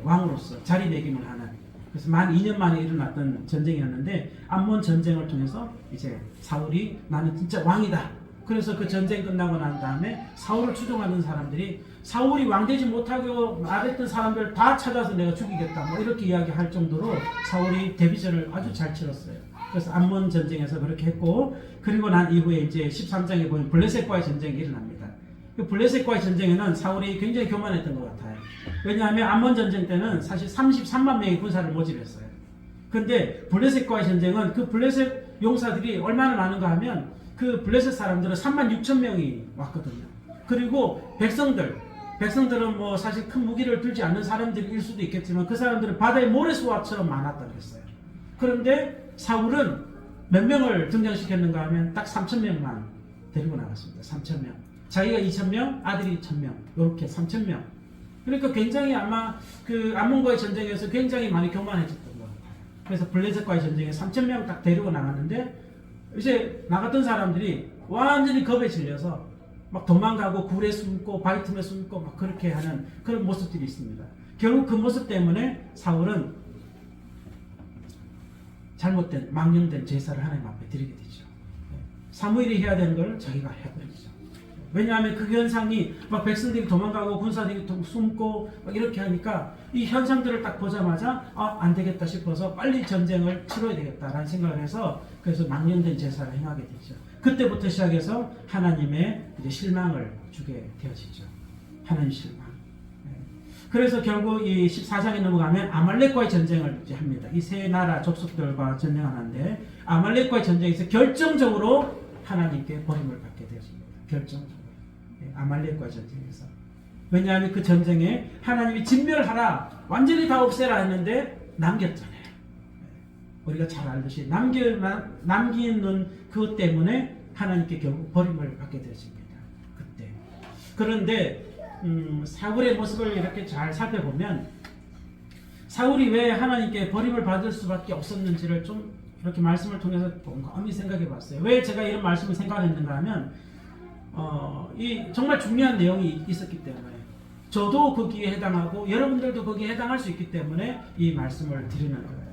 왕으로서 자리매김을 하는. 그래서 만 2년 만에 일어났던 전쟁이었는데 암몬 전쟁을 통해서 이제 사울이 나는 진짜 왕이다. 그래서 그 전쟁 끝나고 난 다음에 사울을 추종하는 사람들이 사울이 왕되지 못하고 말했던 사람들 다 찾아서 내가 죽이겠다. 뭐 이렇게 이야기할 정도로 사울이 데뷔전을 아주 잘 치렀어요. 그래서 암몬 전쟁에서 그렇게 했고 그리고 난 이후에 이제 13장에 보면 블레셋과의 전쟁이 일어납니다. 그 블레셋과의 전쟁에는 사울이 굉장히 교만했던 것 같아요. 왜냐하면 암몬 전쟁 때는 사실 33만 명의 군사를 모집했어요. 근데 블레셋과의 전쟁은 그 블레셋 용사들이 얼마나 많은가 하면 그 블레셋 사람들은 3만 6천 명이 왔거든요. 그리고 백성들은 뭐 사실 큰 무기를 들지 않는 사람들일 수도 있겠지만 그 사람들은 바다의 모래수와처럼 많았다고 했어요. 그런데 사울은 몇 명을 등장시켰는가 하면 딱 3천 명만 데리고 나갔습니다. 3천 명. 자기가 2천 명, 아들이 1천 명. 이렇게 3천 명. 그러니까 굉장히 아마 그 암몬과의 전쟁에서 굉장히 많이 교만해졌던 것 같아요. 그래서 블레셋과의 전쟁에 3천 명 딱 데리고 나갔는데 이제 나갔던 사람들이 완전히 겁에 질려서 막 도망가고 굴에 숨고 바위 틈에 숨고 막 그렇게 하는 그런 모습들이 있습니다. 결국 그 모습 때문에 사울은 잘못된 망령된 제사를 하나님 앞에 드리게 되죠. 사무엘이 해야 되는 걸 자기가 해버리죠. 왜냐하면 그 현상이 막 백성들이 도망가고 군사들이 숨고 막 이렇게 하니까 이 현상들을 딱 보자마자 안 되겠다 싶어서 빨리 전쟁을 치러야 되겠다라는 생각을 해서 그래서 망령된 제사를 행하게 되죠. 그때부터 시작해서 하나님의 이제 실망을 주게 되어지죠. 하나님 실망. 그래서 결국 이 14장에 넘어가면 아말렉과의 전쟁을 이제 합니다. 이 세 나라 족속들과 전쟁하는데 아말렉과의 전쟁에서 결정적으로 하나님께 버림을 받게 되었습니다. 결정적으로. 아말렉과의 전쟁에서. 왜냐하면 그 전쟁에 하나님이 진멸하라, 완전히 다 없애라 했는데 남겼잖아요. 우리가 잘 알듯이 남기는 그것 때문에 하나님께 결국 버림을 받게 되었습니다. 그때. 그런데 사울의 모습을 이렇게 잘 살펴보면 사울이 왜 하나님께 버림을 받을 수밖에 없었는지를 좀 이렇게 말씀을 통해서 곰곰이 생각해 봤어요. 왜 제가 이런 말씀을 생각했는가 하면 이 정말 중요한 내용이 있었기 때문에 저도 거기에 해당하고 여러분들도 거기에 해당할 수 있기 때문에 이 말씀을 드리는 거예요.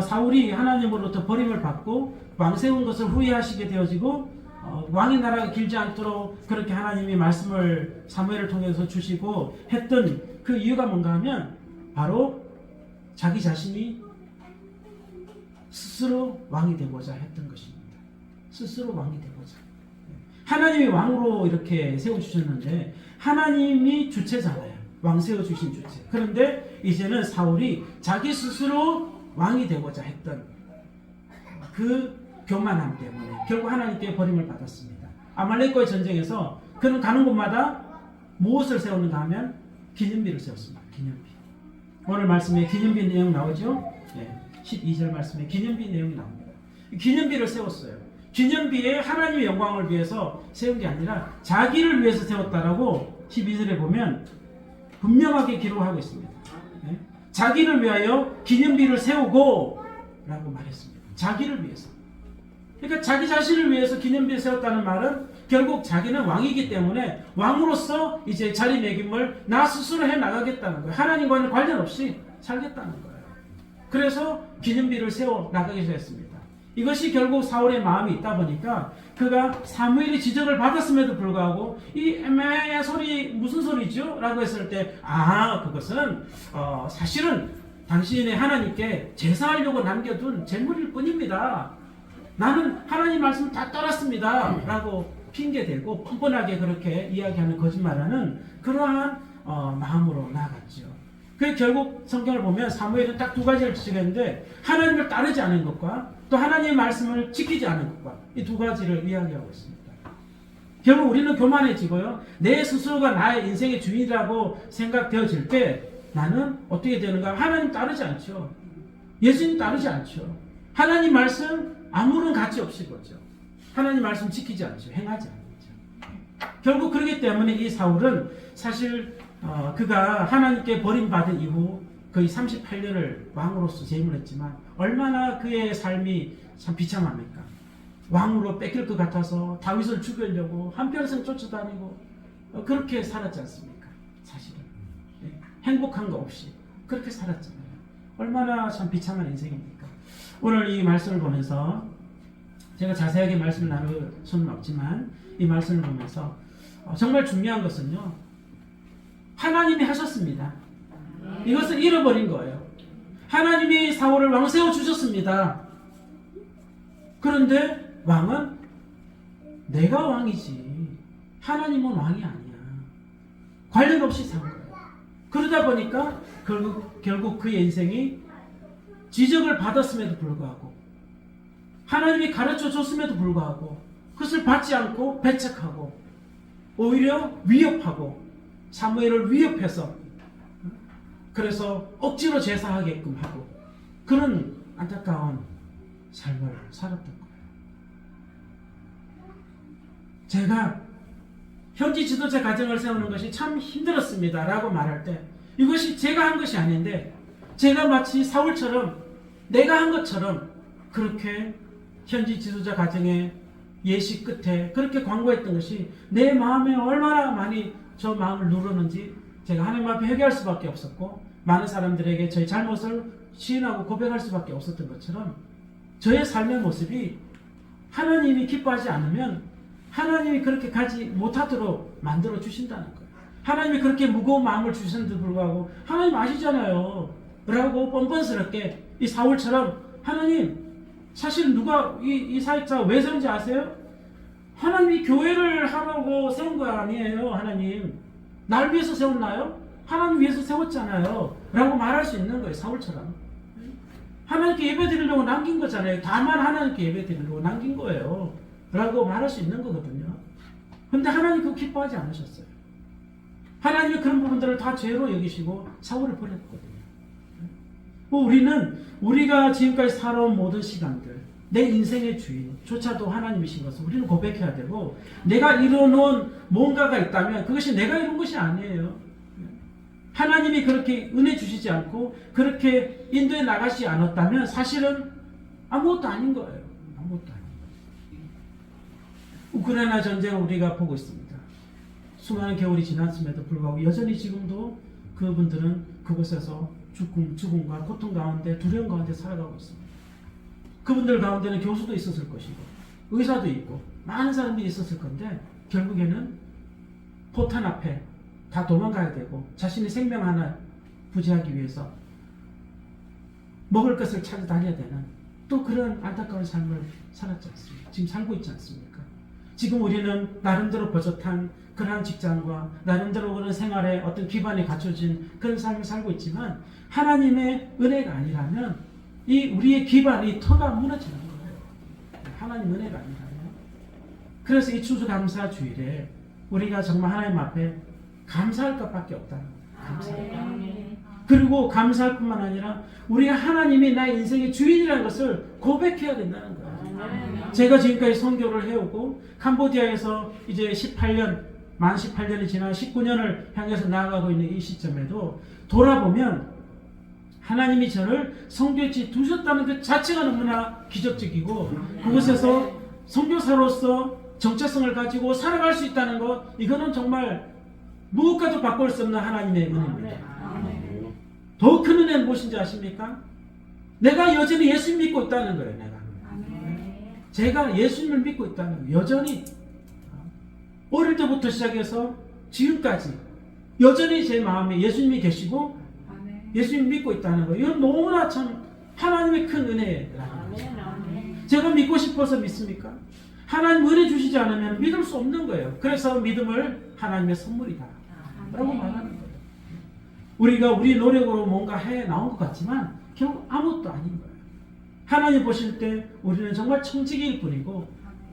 사울이 하나님으로부터 버림을 받고 왕 세운 것을 후회하시게 되어지고 왕의 나라가 길지 않도록 그렇게 하나님이 말씀을 사무엘을 통해서 주시고 했던 그 이유가 뭔가 하면 바로 자기 자신이 스스로 왕이 되고자 했던 것입니다. 스스로 왕이 되고자. 하나님이 왕으로 이렇게 세워주셨는데 하나님이 주체잖아요. 왕 세워주신 주체. 그런데 이제는 사울이 자기 스스로 왕이 되고자 했던 그 교만함 때문에 결국 하나님께 버림을 받았습니다. 아말렉과의 전쟁에서 그는 가는 곳마다 무엇을 세우는가 하면 기념비를 세웠습니다. 기념비. 오늘 말씀에 기념비 내용 나오죠? 네, 12절 말씀에 기념비 내용이 나옵니다. 기념비를 세웠어요. 기념비에 하나님의 영광을 위해서 세운 게 아니라 자기를 위해서 세웠다라고 12절에 보면 분명하게 기록하고 있습니다. 네? 자기를 위하여 기념비를 세우고 라고 말했습니다. 자기를 위해서. 그러니까 자기 자신을 위해서 기념비를 세웠다는 말은 결국 자기는 왕이기 때문에 왕으로서 이제 자리매김을 나 스스로 해 나가겠다는 거예요. 하나님과는 관련 없이 살겠다는 거예요. 그래서 기념비를 세워 나가기 시작했습니다. 이것이 결국 사울의 마음이 있다 보니까 그가 사무엘의 지적을 받았음에도 불구하고 이 애매한 소리 무슨 소리죠? 라고 했을 때 그것은 사실은 당신의 하나님께 제사하려고 남겨둔 재물일 뿐입니다. 나는 하나님 말씀 다 따랐습니다. 라고 핑계대고 뻔뻔하게 그렇게 이야기하는 거짓말하는 그러한 마음으로 나아갔죠. 그 결국 성경을 보면 사무엘은 딱 두 가지를 지적했는데 하나님을 따르지 않은 것과 또 하나님의 말씀을 지키지 않은 것과 이 두 가지를 이야기하고 있습니다. 결국 우리는 교만해지고요. 내 스스로가 나의 인생의 주인이라고 생각되어질 때 나는 어떻게 되는가? 하나님 따르지 않죠. 예수님 따르지 않죠. 하나님 말씀 아무런 가치 없이 보죠. 하나님 말씀 지키지 않죠. 행하지 않죠. 결국 그렇기 때문에 이 사울은 사실 그가 하나님께 버림받은 이후 거의 38년을 왕으로서 재임을 했지만 얼마나 그의 삶이 참 비참합니까? 왕으로 뺏길 것 같아서 다윗을 죽이려고 한평생 쫓아다니고 그렇게 살았지 않습니까? 사실은 행복한 거 없이 그렇게 살았잖아요. 얼마나 참 비참한 인생입니까? 오늘 이 말씀을 보면서 제가 자세하게 말씀을 나눌 수는 없지만 이 말씀을 보면서 정말 중요한 것은요. 하나님이 하셨습니다. 이것을 잃어버린 거예요. 하나님이 사울을 왕 세워주셨습니다. 그런데 왕은 내가 왕이지 하나님은 왕이 아니야. 관련 없이 산 거예요. 그러다 보니까 결국 그의 인생이 지적을 받았음에도 불구하고 하나님이 가르쳐 줬음에도 불구하고 그것을 받지 않고 배척하고 오히려 위협하고 사무엘을 위협해서 그래서 억지로 제사하게끔 하고 그런 안타까운 삶을 살았던 거예요. 제가 현지 지도자 가정을 세우는 것이 참 힘들었습니다 라고 말할 때 이것이 제가 한 것이 아닌데 제가 마치 사울처럼 내가 한 것처럼 그렇게 현지 지도자 가정의 예시 끝에 그렇게 광고했던 것이 내 마음에 얼마나 많이 저 마음을 누르는지 제가 하나님 앞에 회개할 수밖에 없었고 많은 사람들에게 저의 잘못을 시인하고 고백할 수밖에 없었던 것처럼 저의 삶의 모습이 하나님이 기뻐하지 않으면 하나님이 그렇게 가지 못하도록 만들어 주신다는 거예요. 하나님이 그렇게 무거운 마음을 주셨는데도 불구하고 하나님 아시잖아요 라고 뻔뻔스럽게 이 사울처럼 하나님 사실 누가 이 사역자 왜 세운지 아세요? 하나님이 교회를 하라고 세운 거 아니에요. 하나님 날 위해서 세웠나요? 하나님 위해서 세웠잖아요 라고 말할 수 있는 거예요. 사울처럼 하나님께 예배 드리려고 남긴 거잖아요. 다만 하나님께 예배 드리려고 남긴 거예요 라고 말할 수 있는 거거든요. 근데 하나님 그거 기뻐하지 않으셨어요. 하나님이 그런 부분들을 다 죄로 여기시고 사울을 버렸거든요. 우리가 지금까지 살아온 모든 시간들 내 인생의 주인조차도 하나님이신 것을 우리는 고백해야 되고 내가 이뤄놓은 뭔가가 있다면 그것이 내가 이룬 것이 아니에요. 하나님이 그렇게 은혜 주시지 않고 그렇게 인도해 나가지 않았다면 사실은 아무것도 아닌 거예요. 아무것도 아닌 거예요. 우크라이나 전쟁을 우리가 보고 있습니다. 수많은 겨울이 지났음에도 불구하고 여전히 지금도 그분들은 그곳에서 죽음과 고통 가운데 두려움 가운데 살아가고 있습니다. 그분들 가운데는 교수도 있었을 것이고 의사도 있고 많은 사람들이 있었을 건데 결국에는 포탄 앞에 다 도망가야 되고 자신의 생명 하나 부지하기 위해서 먹을 것을 찾아다녀야 되는 또 그런 안타까운 삶을 살았지 않습니까? 지금 살고 있지 않습니까? 지금 우리는 나름대로 버젓한 그러한 직장과 나름대로 그런 생활에 어떤 기반이 갖춰진 그런 삶을 살고 있지만 하나님의 은혜가 아니라면 이 우리의 기반이 터가 무너지는 거예요. 하나님 은혜가 아니라면. 그래서 이 추수감사주일에 우리가 정말 하나님 앞에 감사할 것밖에 없다는 거예요. 감사할. 그리고 감사할 뿐만 아니라 우리가 하나님이 나의 인생의 주인이라는 것을 고백해야 된다는 거예요. 제가 지금까지 선교를 해오고 캄보디아에서 이제 만 18년이 지나 19년을 향해서 나아가고 있는 이 시점에도 돌아보면 하나님이 저를 선교에 두셨다는 것 자체가 너무나 기적적이고 그곳에서 선교사로서 정체성을 가지고 살아갈 수 있다는 것, 이거는 정말 무엇과도 바꿀 수 없는 하나님의 은혜입니다. 더 큰 은혜는 무엇인지 아십니까? 내가 여전히 예수 믿고 있다는 거예요. 제가 예수님을 믿고 있다는 거예요. 여전히 어릴 때부터 시작해서 지금까지 여전히 제 마음에 예수님이 계시고 예수님 믿고 있다는 거예요. 이건 너무나 참 하나님의 큰 은혜라는 거죠. 제가 믿고 싶어서 믿습니까? 하나님 은혜 주시지 않으면 믿을 수 없는 거예요. 그래서 믿음을 하나님의 선물이다 라고 말하는 거예요. 우리가 우리 노력으로 뭔가 해 나온 것 같지만 결국 아무것도 아닌 거예요. 하나님 보실 때 우리는 정말 청지기일 뿐이고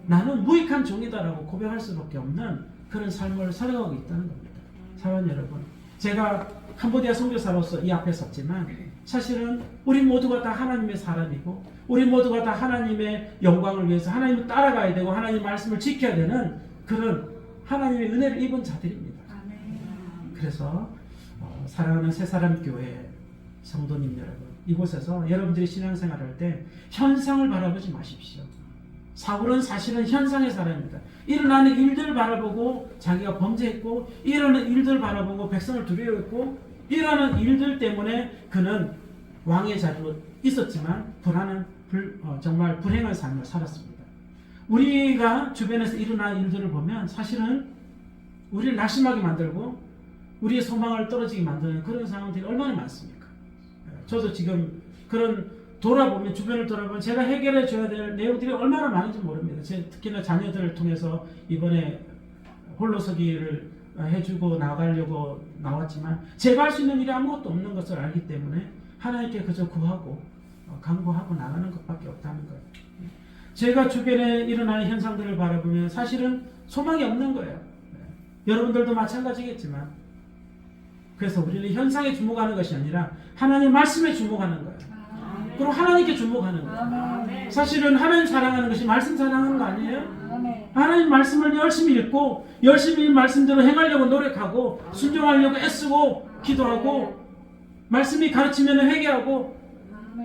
나는 무익한 종이다라고 고백할 수밖에 없는 그런 삶을 살아가고 있다는 겁니다. 사랑하는 여러분, 제가 캄보디아 선교사로서 이 앞에 섰지만 사실은 우리 모두가 다 하나님의 사람이고 우리 모두가 다 하나님의 영광을 위해서 하나님을 따라가야 되고 하나님의 말씀을 지켜야 되는 그런 하나님의 은혜를 입은 자들입니다. 그래서 사랑하는 새사람교회 성도님 여러분, 이곳에서 여러분들이 신앙생활할 때 현상을 바라보지 마십시오. 사울은 사실은 현상의 사람입니다. 일어나는 일들을 바라보고 자기가 범죄했고 일어나는 일들을 바라보고 백성을 두려워했고 일어나는 일들 때문에 그는 왕의 자리로 있었지만 정말 불행한 삶을 살았습니다. 우리가 주변에서 일어나는 일들을 보면 사실은 우리를 낙심하게 만들고 우리의 소망을 떨어지게 만드는 그런 상황들이 얼마나 많습니까? 저도 지금 그런 주변을 돌아보면 제가 해결해 줘야 될 내용들이 얼마나 많은지 모릅니다. 특히나 자녀들을 통해서 이번에 홀로서기를 해주고 나가려고 나왔지만 제가 할 수 있는 일이 아무것도 없는 것을 알기 때문에 하나님께 그저 구하고 간구하고 나가는 것밖에 없다는 거예요. 제가 주변에 일어나는 현상들을 바라보면 사실은 소망이 없는 거예요. 여러분들도 마찬가지겠지만 그래서 우리는 현상에 주목하는 것이 아니라 하나님의 말씀에 주목하는 거예요. 그럼 하나님께 주목하는 거예요. 사실은 하나님 사랑하는 것이 말씀 사랑하는 거 아니에요? 하나님 말씀을 열심히 읽고 열심히 말씀대로 행하려고 노력하고 순종하려고 애쓰고 기도하고 말씀이 가르치면 회개하고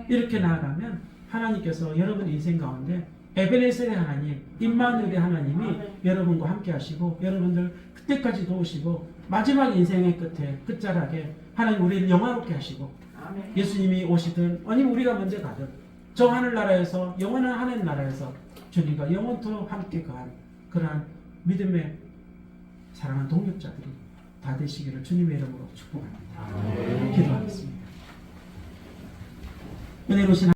이렇게 나아가면 하나님께서 여러분 인생 가운데 에베네셀의 하나님, 임마누엘의 하나님이 여러분과 함께 하시고 여러분들 그때까지 도우시고 마지막 인생의 끝자락에 하나님 우리를 영화롭게 하시고 예수님이 오시든 아니면 우리가 먼저 가든 저 하늘나라에서 영원한 하늘나라에서 주님과 영원토록 함께 가한 그러한 믿음의 사랑하는 동역자들이 다 되시기를 주님의 이름으로 축복합니다. 기도하겠습니다. 은혜로우신